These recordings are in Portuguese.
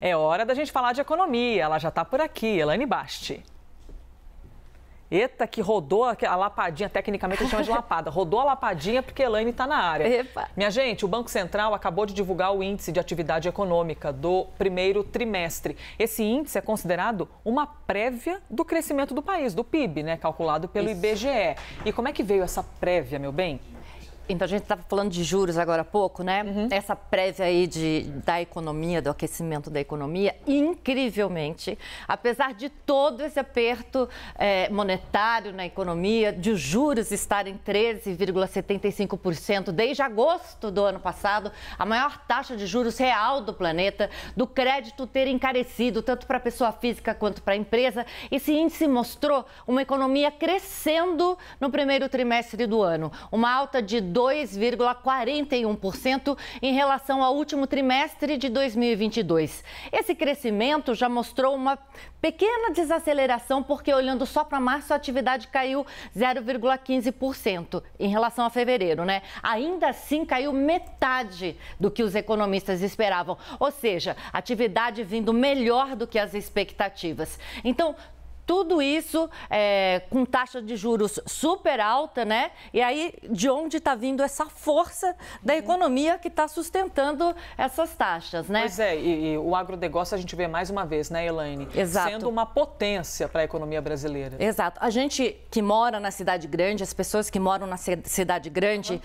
É hora da gente falar de economia. Ela já está por aqui, Elaine Basti. Eita, que rodou a lapadinha, tecnicamente a gente chama de lapada. Rodou a lapadinha porque a Elaine está na área. Epa. Minha gente, o Banco Central acabou de divulgar o Índice de Atividade Econômica do primeiro trimestre. Esse índice é considerado uma prévia do crescimento do país, do PIB, né? Calculado pelo IBGE. E como é que veio essa prévia, meu bem? Então, a gente estava falando de juros agora há pouco, né? Essa prévia aí da economia, do aquecimento da economia, incrivelmente, apesar de todo esse aperto monetário na economia, de os juros estarem 13,75% desde agosto do ano passado, a maior taxa de juros real do planeta, do crédito ter encarecido tanto para a pessoa física quanto para a empresa, esse índice mostrou uma economia crescendo no primeiro trimestre do ano, uma alta de 2,41% em relação ao último trimestre de 2022. Esse crescimento já mostrou uma pequena desaceleração, porque olhando só para março, a atividade caiu 0,15% em relação a fevereiro, né? Ainda assim, caiu metade do que os economistas esperavam, ou seja, atividade vindo melhor do que as expectativas. Então, tudo isso com taxa de juros super alta, né? E aí, de onde está vindo essa força da economia que está sustentando essas taxas, né? Pois é, e o agronegócio a gente vê mais uma vez, né, Elaine? Exato. Sendo uma potência para a economia brasileira. Exato. A gente que mora na cidade grande, as pessoas que moram na cidade grande,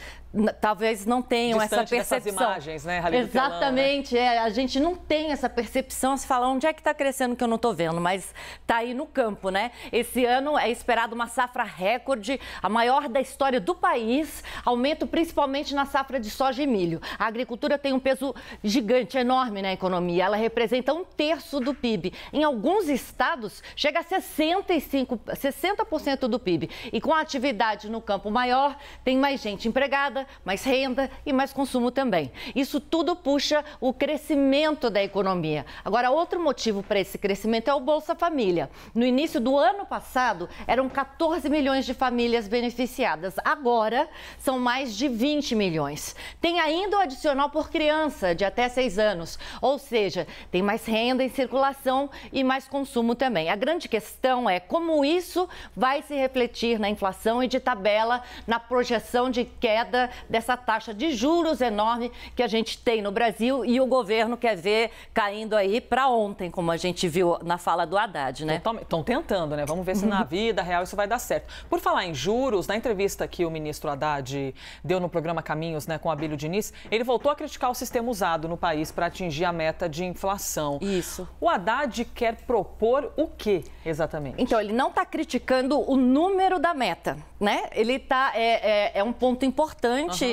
talvez não tenham distante essa percepção. Dessas imagens, né, Rally Exatamente. Telão, né? A gente não tem essa percepção, se fala onde é que está crescendo que eu não estou vendo, mas está aí no campo. Né? Esse ano é esperado uma safra recorde, a maior da história do país, aumento principalmente na safra de soja e milho. A agricultura tem um peso gigante, enorme na economia, ela representa 1/3 do PIB. Em alguns estados, chega a 60% do PIB. E com a atividade no campo maior, tem mais gente empregada, mais renda e mais consumo também. Isso tudo puxa o crescimento da economia. Agora, outro motivo para esse crescimento é o Bolsa Família. No início do ano passado, eram 14 milhões de famílias beneficiadas. Agora, são mais de 20 milhões. Tem ainda o adicional por criança, de até 6 anos. Ou seja, tem mais renda em circulação e mais consumo também. A grande questão é como isso vai se refletir na inflação e de tabela na projeção de queda dessa taxa de juros enorme que a gente tem no Brasil e o governo quer ver caindo aí para ontem, como a gente viu na fala do Haddad, né? Estão tentando, né? Vamos ver se na vida real isso vai dar certo. Por falar em juros, na entrevista que o ministro Haddad deu no programa Caminhos, né, com Abílio Diniz, ele voltou a criticar o sistema usado no país para atingir a meta de inflação. Isso. O Haddad quer propor o quê, exatamente? Então, ele não está criticando o número da meta, né? Ele está... É um ponto importante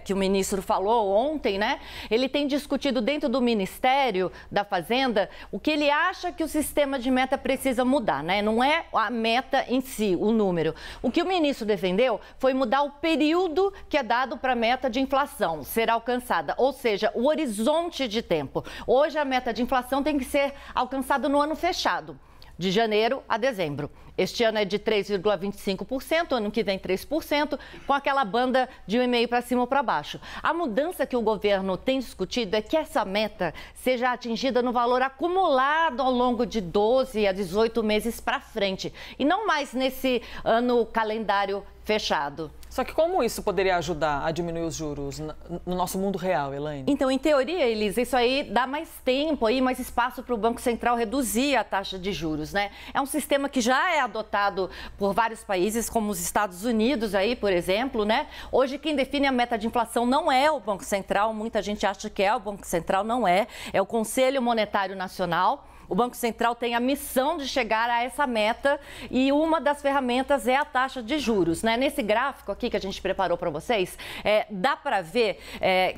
que o ministro falou ontem, né? Ele tem discutido dentro do Ministério da Fazenda o que ele acha que o sistema de meta precisa mudar, né? Não é a meta em si, o número. O que o ministro defendeu foi mudar o período que é dado para a meta de inflação ser alcançada, ou seja, o horizonte de tempo. Hoje a meta de inflação tem que ser alcançada no ano fechado, de janeiro a dezembro. Este ano é de 3,25%, ano que vem 3%, com aquela banda de 1,5% para cima ou para baixo. A mudança que o governo tem discutido é que essa meta seja atingida no valor acumulado ao longo de 12 a 18 meses para frente, e não mais nesse ano calendário fechado. Só que como isso poderia ajudar a diminuir os juros no nosso mundo real, Elaine? Então, em teoria, Elisa, isso aí dá mais tempo, aí, mais espaço para o Banco Central reduzir a taxa de juros, né? É um sistema que já é adotado por vários países, como os Estados Unidos, aí, por exemplo, né? Hoje, quem define a meta de inflação não é o Banco Central, muita gente acha que é o Banco Central, não é. É o Conselho Monetário Nacional. O Banco Central tem a missão de chegar a essa meta e uma das ferramentas é a taxa de juros, né? Nesse gráfico aqui que a gente preparou para vocês, dá para ver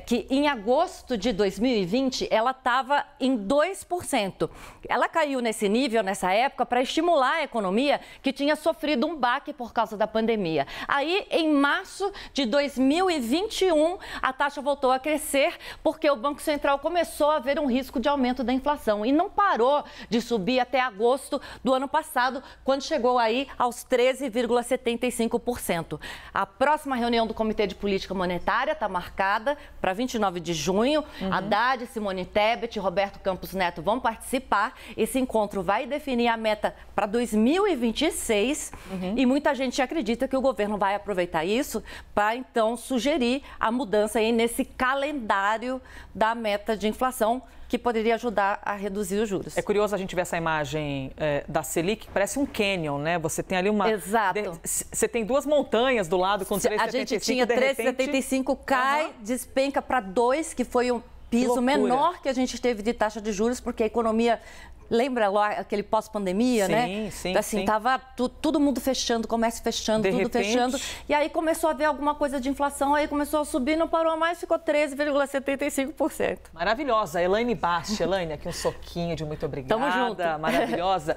que em agosto de 2020 ela estava em 2%. Ela caiu nesse nível, nessa época, para estimular a economia que tinha sofrido um baque por causa da pandemia. Aí, em março de 2021, a taxa voltou a crescer porque o Banco Central começou a ver um risco de aumento da inflação e não parou parou de subir até agosto do ano passado, quando chegou aí aos 13,75%. A próxima reunião do Comitê de Política Monetária está marcada para 29 de junho. Haddad, Simone Tebet e Roberto Campos Neto vão participar. Esse encontro vai definir a meta para 2026 e muita gente acredita que o governo vai aproveitar isso para, então, sugerir a mudança aí nesse calendário da meta de inflação, que poderia ajudar a reduzir os juros. É curioso a gente ver essa imagem da Selic, parece um canyon, né? Você tem ali uma... Exato. Você tem duas montanhas do lado com 3,75. A gente tinha 3,75, cai, despenca para 2, que foi um piso menor que a gente teve de taxa de juros, porque a economia... Lembra lá aquele pós-pandemia, né? Sim, assim, sim. Tava todo mundo fechando, comércio fechando, tudo fechando. E aí começou a ver alguma coisa de inflação, aí começou a subir, não parou mais, ficou 13,75%. Maravilhosa. Elaine Bast. Elaine, aqui um soquinho de muito obrigada. Tamo junto. Maravilhosa.